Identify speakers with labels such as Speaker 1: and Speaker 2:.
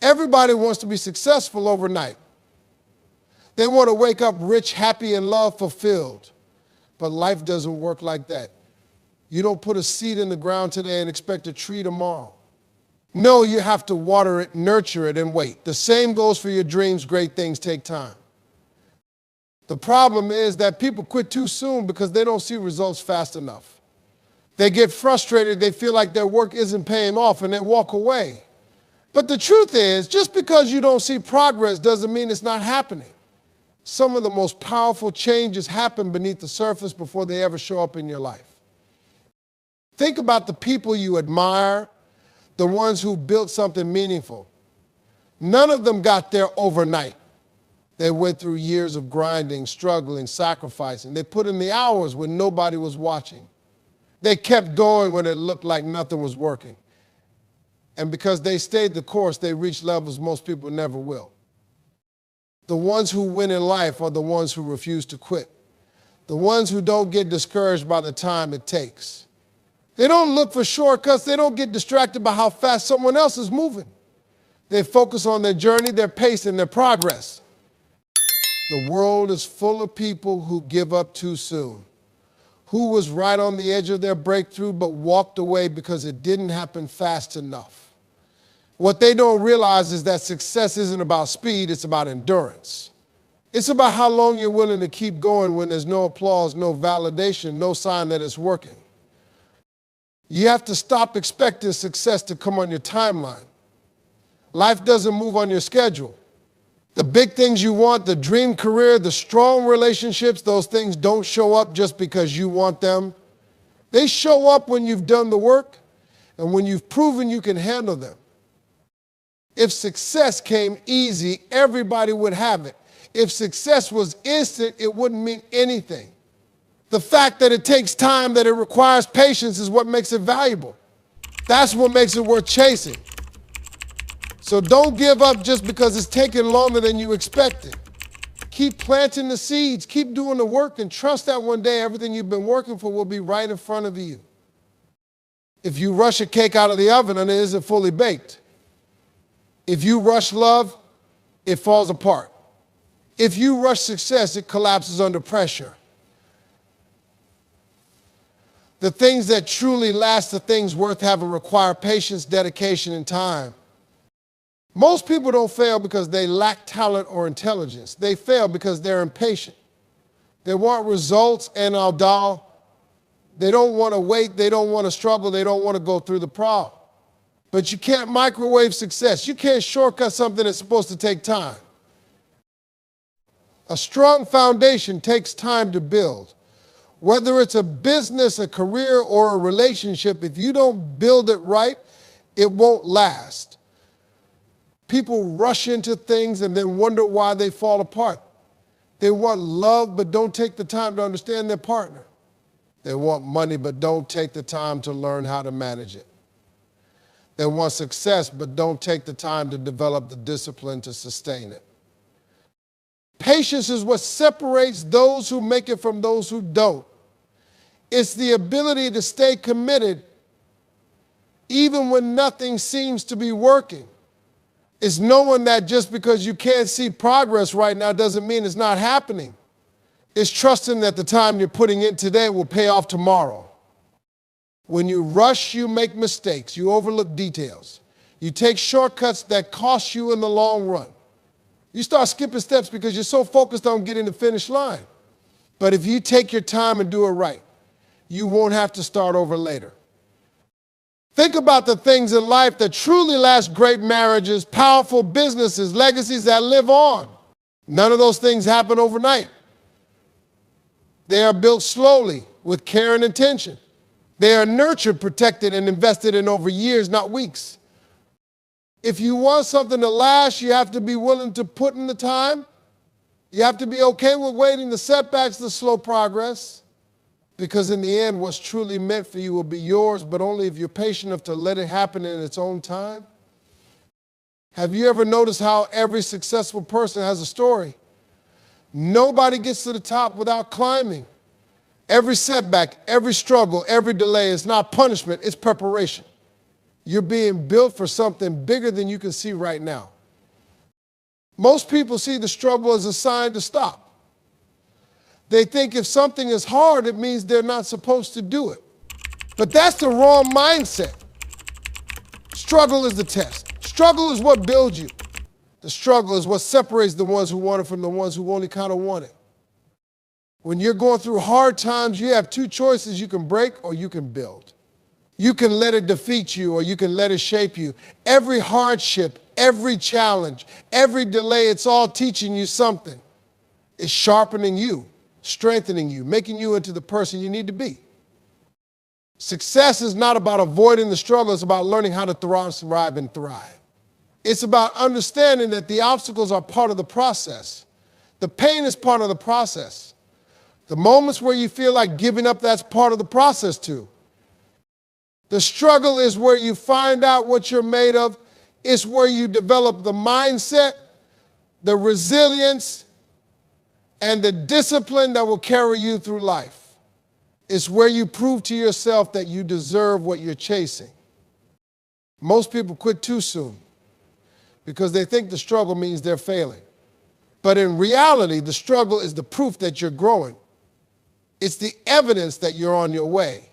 Speaker 1: Everybody wants to be successful overnight. They want to wake up rich, happy, and love fulfilled. But life doesn't work like that. You don't put a seed in the ground today and expect a tree tomorrow. No, you have to water it, nurture it, and wait. The same goes for your dreams. Great things take time. The problem is that people quit too soon because they don't see results fast enough. They get frustrated, they feel like their work isn't paying off, and they walk away. But the truth is, just because you don't see progress doesn't mean it's not happening. Some of the most powerful changes happen beneath the surface before they ever show up in your life. Think about the people you admire, the ones who built something meaningful. None of them got there overnight. They went through years of grinding, struggling, sacrificing. They put in the hours when nobody was watching. They kept going when it looked like nothing was working. And because they stayed the course, they reached levels most people never will. The ones who win in life are the ones who refuse to quit. The ones who don't get discouraged by the time it takes. They don't look for shortcuts. They don't get distracted by how fast someone else is moving. They focus on their journey, their pace, and their progress. The world is full of people who give up too soon, who was right on the edge of their breakthrough but walked away because it didn't happen fast enough. What they don't realize is that success isn't about speed, it's about endurance. It's about how long you're willing to keep going when there's no applause, no validation, no sign that it's working. You have to stop expecting success to come on your timeline. Life doesn't move on your schedule. The big things you want, the dream career, the strong relationships, those things don't show up just because you want them. They show up when you've done the work and when you've proven you can handle them. If success came easy, everybody would have it. If success was instant, it wouldn't mean anything. The fact that it takes time, that it requires patience is what makes it valuable. That's what makes it worth chasing. So don't give up just because it's taking longer than you expected. Keep planting the seeds, keep doing the work, and trust that one day everything you've been working for will be right in front of you. If you rush a cake out of the oven and it isn't fully baked, if you rush love, it falls apart. If you rush success, it collapses under pressure. The things that truly last, the things worth having, require patience, dedication, and time. Most people don't fail because they lack talent or intelligence. They fail because they're impatient. They want results and they don't want to wait, they don't want to struggle, they don't want to go through the problem. But you can't microwave success. You can't shortcut something that's supposed to take time. A strong foundation takes time to build. Whether it's a business, a career, or a relationship, if you don't build it right, it won't last. People rush into things and then wonder why they fall apart. They want love but don't take the time to understand their partner. They want money but don't take the time to learn how to manage it. They want success but don't take the time to develop the discipline to sustain it. Patience is what separates those who make it from those who don't. It's the ability to stay committed even when nothing seems to be working. It's knowing that just because you can't see progress right now doesn't mean it's not happening. It's trusting that the time you're putting in today will pay off tomorrow. When you rush, you make mistakes. You overlook details. You take shortcuts that cost you in the long run. You start skipping steps because you're so focused on getting the finish line. But if you take your time and do it right, you won't have to start over later. Think about the things in life that truly last: great marriages, powerful businesses, legacies that live on. None of those things happen overnight. They are built slowly with care and intention. They are nurtured, protected, and invested in over years, not weeks. If you want something to last, you have to be willing to put in the time. You have to be okay with waiting, the setbacks, the slow progress. Because in the end, what's truly meant for you will be yours, but only if you're patient enough to let it happen in its own time. Have you ever noticed how every successful person has a story? Nobody gets to the top without climbing. Every setback, every struggle, every delay is not punishment, it's preparation. You're being built for something bigger than you can see right now. Most people see the struggle as a sign to stop. They think if something is hard, it means they're not supposed to do it. But that's the wrong mindset. Struggle is the test. Struggle is what builds you. The struggle is what separates the ones who want it from the ones who only kind of want it. When you're going through hard times, you have two choices. You can break or you can build. You can let it defeat you or you can let it shape you. Every hardship, every challenge, every delay, it's all teaching you something. It's sharpening you, strengthening you, making you into the person you need to be. Success is not about avoiding the struggle. It's about learning how to survive, and thrive. It's about understanding that the obstacles are part of the process. The pain is part of the process. The moments where you feel like giving up, that's part of the process too. The struggle is where you find out what you're made of. It's where you develop the mindset, the resilience, and the discipline that will carry you through life. It's where you prove to yourself that you deserve what you're chasing. Most people quit too soon because they think the struggle means they're failing. But in reality, the struggle is the proof that you're growing. It's the evidence that you're on your way.